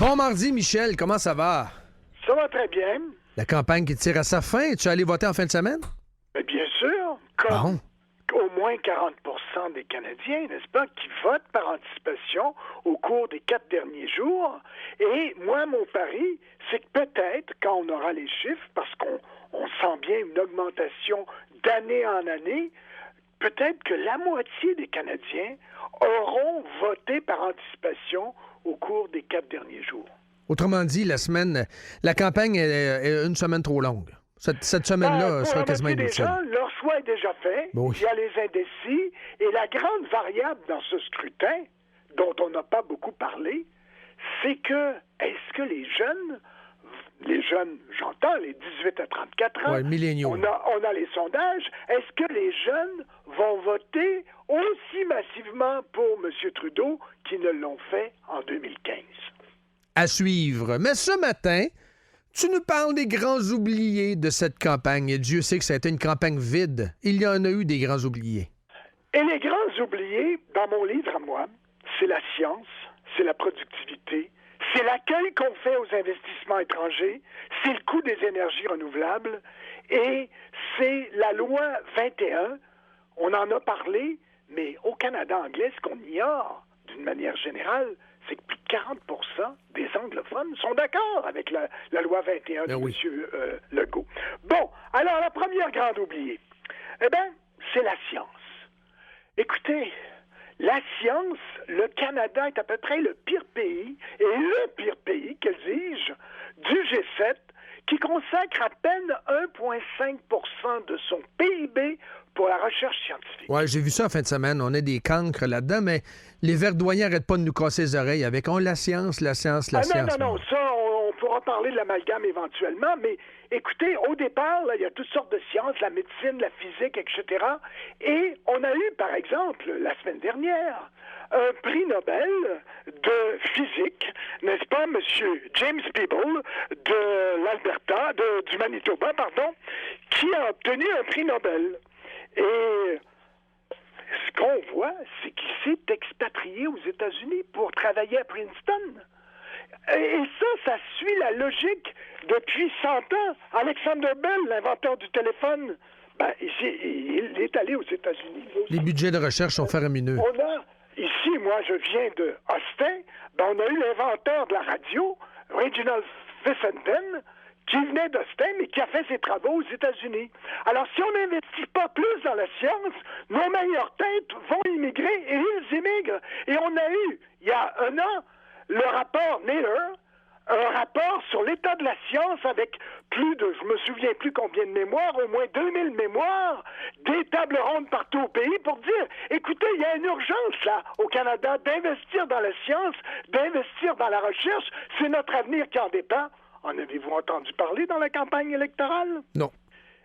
Bon mardi, Michel, comment ça va? Ça va très bien. La campagne qui tire à sa fin, tu es allé voter en fin de semaine? Mais bien sûr, comme au moins 40 des Canadiens, n'est-ce pas, qui votent par anticipation au cours des 4 derniers jours. Et moi, mon pari, c'est que peut-être, quand on aura les chiffres, parce qu'on sent bien une augmentation d'année en année, peut-être que la moitié des Canadiens auront voté par anticipation au cours des 4 derniers jours. Autrement dit, la campagne est une semaine trop longue. Cette semaine-là sera quasiment inutile. Leur choix est déjà fait. Oui. Il y a les indécis. Et la grande variable dans ce scrutin, dont on n'a pas beaucoup parlé, c'est que, est-ce que les jeunes, j'entends, les 18 à 34 ans, milléniaux. on a les sondages, est-ce que les jeunes vont voter aussi massivement pour M. Trudeau qu'ils ne l'ont fait en 2015? À suivre. Mais ce matin, tu nous parles des grands oubliés de cette campagne. Et Dieu sait que ça a été une campagne vide. Il y en a eu des grands oubliés. Et les grands oubliés, dans mon livre à moi, c'est la science, c'est la productivité, c'est l'accueil qu'on fait aux investissements étrangers, c'est le coût des énergies renouvelables et c'est la loi 21. On en a parlé, mais au Canada anglais, ce qu'on ignore d'une manière générale, c'est que plus de 40 des anglophones sont d'accord avec la loi 21 de oui. M. Legault. Bon, alors la première grande oubliée, c'est la science. Écoutez, la science, le Canada est à peu près le pire pays, et le pire pays, qu'exige, du G7, qui consacre à peine 1,5 de son PIB pour la recherche scientifique. Oui, j'ai vu ça en fin de semaine. On a des cancres là-dedans, mais les verdoyants n'arrêtent pas de nous casser les oreilles avec la science, la science. Non, ça, on pourra parler de l'amalgame éventuellement, mais écoutez, au départ, là, il y a toutes sortes de sciences, la médecine, la physique, etc. Et on a eu, par exemple, la semaine dernière, un prix Nobel de physique, n'est-ce pas, M. James Peeble de l'Alberta, du Manitoba, pardon, qui a obtenu un prix Nobel. Et ce qu'on voit, c'est qu'il s'est expatrié aux États-Unis pour travailler à Princeton. Et ça suit la logique depuis 100 ans. Alexander Bell, l'inventeur du téléphone, il est allé aux États-Unis. Les budgets de recherche sont faramineux. Ici, moi, je viens de Austin, on a eu l'inventeur de la radio, Reginald Fissenden, qui venait d'Austin, mais qui a fait ses travaux aux États-Unis. Alors, si on n'investit pas plus dans la science, nos meilleures têtes vont immigrer et ils immigrent. Et on a eu, il y a un an, le rapport Naylor, un rapport sur l'état de la science avec plus de, je me souviens plus combien de mémoires, au moins 2000 mémoires, des tables rondes partout au pays pour dire, écoutez, il y a une urgence là, au Canada, d'investir dans la science, d'investir dans la recherche, c'est notre avenir qui en dépend. En avez-vous entendu parler dans la campagne électorale? Non.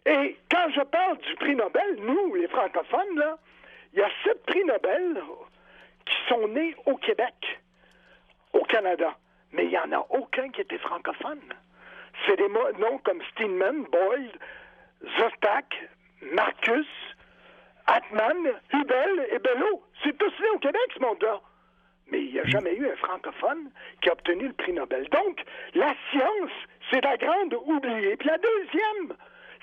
Et quand je parle du prix Nobel, nous, les francophones, là, il y a 7 prix Nobel qui sont nés au Québec, au Canada. Mais il n'y en a aucun qui était francophone. C'est des noms comme Steinman, Boyd, Zostak, Marcus, Atman, Hubel et Bello. C'est tous nés au Québec, ce monde-là. Mais il n'y a jamais eu un francophone qui a obtenu le prix Nobel. Donc, la science, c'est la grande oubliée. Puis la deuxième,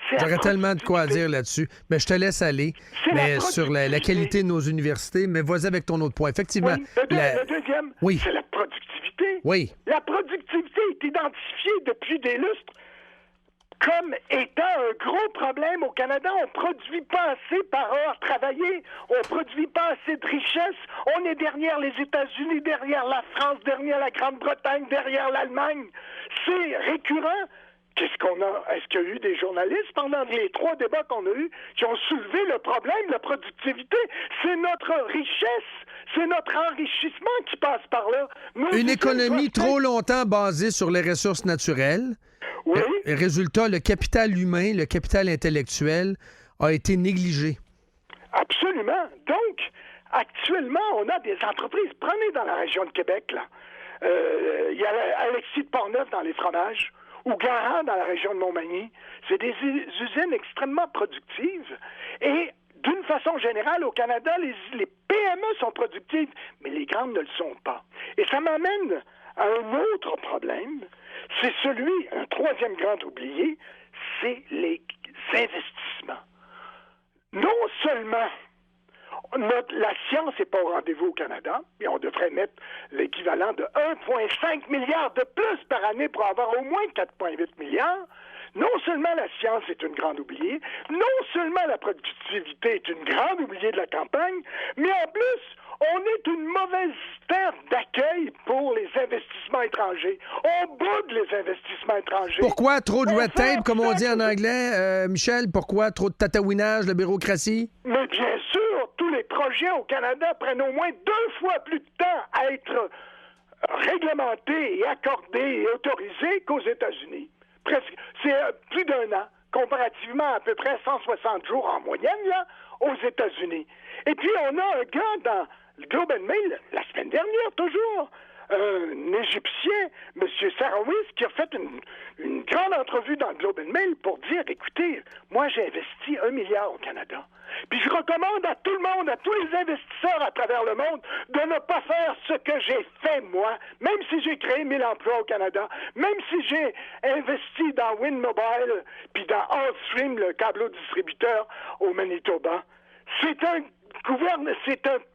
c'est J'aurais tellement de quoi dire là-dessus. Mais je te laisse aller. Mais sur la qualité de nos universités, mais vas-y avec ton autre point. Effectivement. Oui, le deuxième, c'est la productivité. Oui. La productivité est identifiée depuis des lustres comme étant un gros problème au Canada. On ne produit pas assez par heure travaillée. On ne produit pas assez de richesse. On est derrière les États-Unis, derrière la France, derrière la Grande-Bretagne, derrière l'Allemagne. C'est récurrent. Qu'est-ce qu'on a? Est-ce qu'il y a eu des journalistes pendant les 3 débats qu'on a eus qui ont soulevé le problème de la productivité? C'est notre richesse, c'est notre enrichissement qui passe par là. Une économie trop longtemps basée sur les ressources naturelles. Oui. Résultat, le capital humain, le capital intellectuel a été négligé. Absolument. Donc, actuellement, on a des entreprises. Prenez dans la région de Québec, là. Il y a Alexis de Portneuf dans les fromages, ou Garand dans la région de Montmagny. C'est des usines extrêmement productives. Et d'une façon générale, au Canada, les PME sont productives, mais les grandes ne le sont pas. Et ça m'amène un autre problème, c'est un troisième grand oublié, c'est les investissements. Non seulement la science n'est pas au rendez-vous au Canada, et on devrait mettre l'équivalent de 1,5 milliard de plus par année pour avoir au moins 4,8 milliards. Non seulement la science est une grande oubliée, non seulement la productivité est une grande oubliée de la campagne, mais en plus, on est une mauvaise terre d'accueil pour les investissements étrangers. On boude les investissements étrangers. Pourquoi trop de red tape, comme on dit en anglais, Michel? Pourquoi trop de tatouinage, de bureaucratie? Mais bien sûr, tous les projets au Canada prennent au moins 2 fois plus de temps à être réglementés et accordés et autorisés qu'aux États-Unis. Presque, c'est plus d'1 an, comparativement à peu près 160 jours en moyenne, là, aux États-Unis. Et puis, on a un gars dans le Globe and Mail, la semaine dernière, toujours, un Égyptien, M. Sarawis, qui a fait une grande entrevue dans le Globe and Mail pour dire, écoutez, moi, j'ai investi 1 milliard au Canada. Puis je recommande à tout le monde, à tous les investisseurs à travers le monde, de ne pas faire ce que j'ai fait, moi, même si j'ai créé 1000 emplois au Canada, même si j'ai investi dans Wind Mobile, puis dans Allstream, le câbleau distributeur au Manitoba. C'est un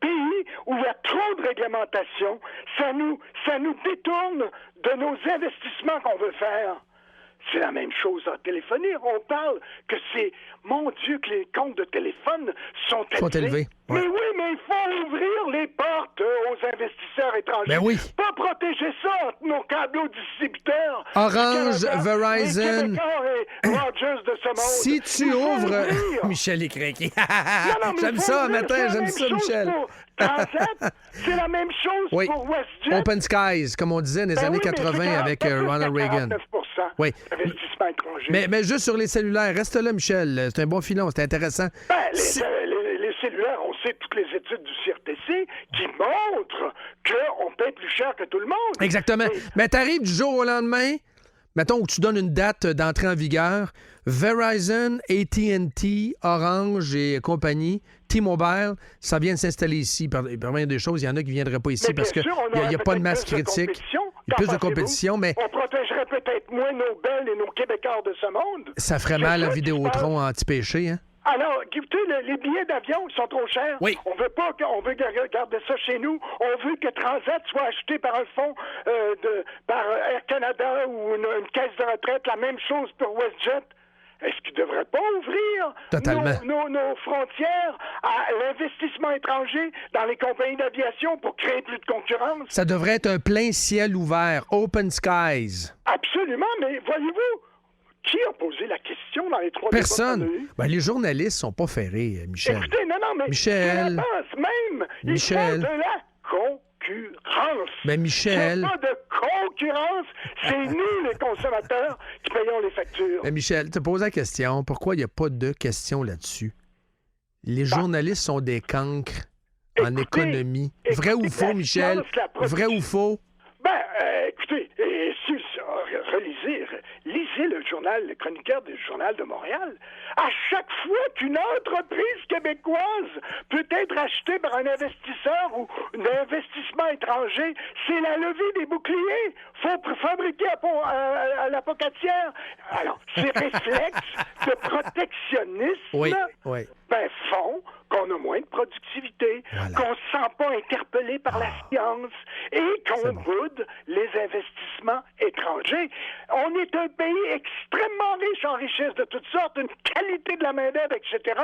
pays où il y a trop de réglementation. Ça nous détourne de nos investissements qu'on veut faire. C'est la même chose en téléphonie. On parle que mon Dieu, que les comptes de téléphone sont élevés. Ouais. Mais oui, mais il faut ouvrir les portes aux investisseurs étrangers. Ben oui. Pas protéger ça entre nos câbleaux distributeurs. Orange, Canada, Verizon. les Québécois et Rogers de ce monde. Si tu Il faut ouvres... ouvrir. Michel est craqué. Non, J'aime ça, matin, j'aime ça, Michel. C'est la même chose pour WestJet. Open Skies, comme on disait dans les années 80 avec Ronald Reagan. 49% oui. d'investissement étranger. Mais juste sur les cellulaires, reste là, Michel. C'est un bon filon, c'est intéressant. Les cellulaires, on sait toutes les études du CRTC qui montrent qu'on paye plus cher que tout le monde. Exactement. Mais t'arrives du jour au lendemain, mettons où tu donnes une date d'entrée en vigueur, Verizon, AT&T, Orange et compagnie, T-Mobile, ça vient de s'installer ici. Par bien des choses, il y en a qui ne viendraient pas ici parce qu'il n'y a pas de masse critique. Il y a plus de compétition, mais... On protégerait peut-être moins nos belles et nos Québécois de ce monde. Ça ferait mal à Vidéotron anti-péché, hein? Alors, écoutez, les billets d'avion sont trop chers. Oui. On veut garder ça chez nous. On veut que Transat soit acheté par un fonds par Air Canada ou une caisse de retraite. La même chose pour WestJet. Est-ce qu'ils ne devraient pas ouvrir nos frontières à l'investissement étranger dans les compagnies d'aviation pour créer plus de concurrence? Ça devrait être un plein ciel ouvert, open skies. Absolument, mais voyez-vous, qui a posé la question dans les 3 Personne. Ben, les journalistes sont pas ferrés, Michel. Écoutez, non, mais Michel. c'est la base même. Michel. Il faut de la concurrence. Ben, Michel. Il n'y a pas de concurrence. C'est nous, les consommateurs, qui payons les factures. Ben, Michel, tu te poses la question. Pourquoi il n'y a pas de question là-dessus? Les journalistes sont des cancres en économie. Vrai ou faux, Michel? Vrai ou faux? Ben, écoutez, lisez le chroniqueur du Journal de Montréal. À chaque fois qu'une entreprise québécoise peut être achetée par un investisseur ou un investissement étranger, c'est la levée des boucliers. Faut fabriquer à la pocatière. Alors, ces réflexes de protectionnisme font qu'on a moins de productivité, qu'on ne se sent pas interpellé par la science et qu'on boude les investissements étrangers. On est un pays extrêmement riche en richesses de toutes sortes, une qualité de la main-d'œuvre, etc.,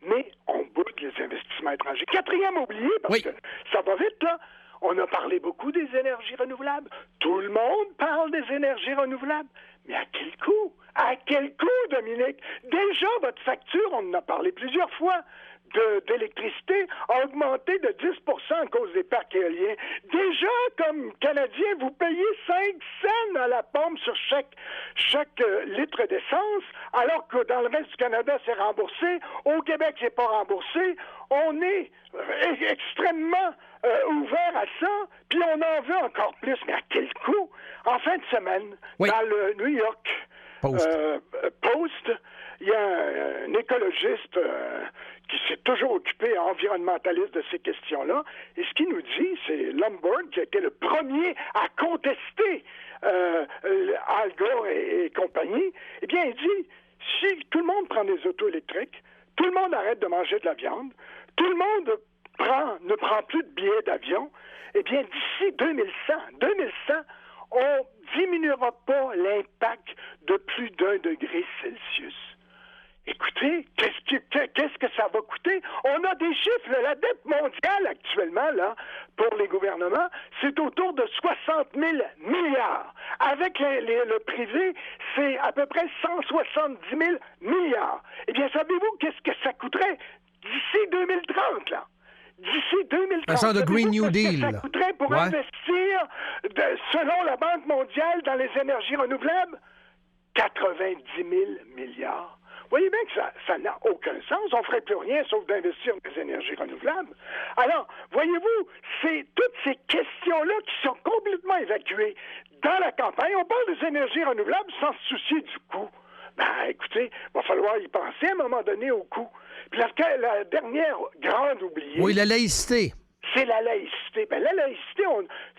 mais on boude les investissements étrangers. Quatrième oublié, parce que ça va vite, là, on a parlé beaucoup des énergies renouvelables. Tout le monde parle des énergies renouvelables. Mais à quel coût? À quel coût, Dominique? Déjà, votre facture, on en a parlé plusieurs fois, d'électricité a augmenté de 10 à cause des parcs éoliens. Déjà, comme Canadien, vous payez 5 cents à la pompe sur chaque litre d'essence, alors que dans le reste du Canada, c'est remboursé. Au Québec, c'est pas remboursé. On est extrêmement ouvert à ça, puis on en veut encore plus. Mais à quel coût? En fin de semaine, dans le New York Post, il y a un écologiste qui s'est toujours occupé, environnementaliste, de ces questions-là. Et ce qu'il nous dit, c'est Lombard, qui a été le premier à contester Al Gore et compagnie. Eh bien, il dit, si tout le monde prend des autos électriques, tout le monde arrête de manger de la viande, tout le monde ne prend plus de billets d'avion, eh bien, d'ici 2100, on diminuera pas l'impact de plus d'1 degré Celsius. Écoutez, qu'est-ce que ça va coûter? On a des chiffres, là, la dette mondiale actuellement, là, pour les gouvernements, c'est autour de 60 000 milliards. Avec le privé, c'est à peu près 170 000 milliards. Eh bien, savez-vous qu'est-ce que ça coûterait d'ici 2030, là? D'ici 2030, un genre de Green New Deal. Ça coûterait pour investir, selon la Banque mondiale, dans les énergies renouvelables? 90 000 milliards. Vous voyez bien que ça n'a aucun sens. On ne ferait plus rien sauf d'investir dans les énergies renouvelables. Alors, voyez-vous, c'est toutes ces questions-là qui sont complètement évacuées dans la campagne. On parle des énergies renouvelables sans se soucier du coût. Ben, écoutez, il va falloir y penser à un moment donné au coût. Puis la dernière grande oubliée... Oui, la laïcité. C'est la laïcité. Ben, la laïcité,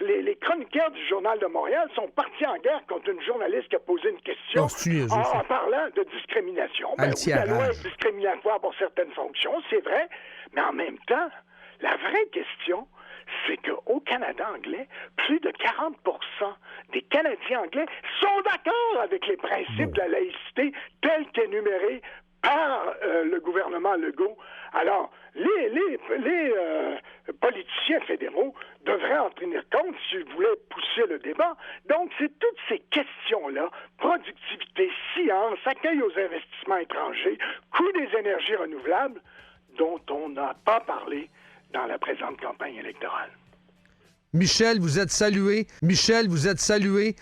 les chroniqueurs du Journal de Montréal sont partis en guerre contre une journaliste qui a posé une question en parlant de discrimination. Ben, oui, la loi est discriminatoire pour certaines fonctions, c'est vrai, mais en même temps, la vraie question, c'est qu'au Canada anglais, plus de 40 des Canadiens anglais sont d'accord avec les principes de la laïcité tels qu'énumérés par le gouvernement Legault. Alors, les politiciens fédéraux devraient en tenir compte s'ils voulaient pousser le débat. Donc, c'est toutes ces questions-là, productivité, science, accueil aux investissements étrangers, coût des énergies renouvelables, dont on n'a pas parlé dans la présente campagne électorale. Michel, vous êtes salué. Michel, vous êtes salué.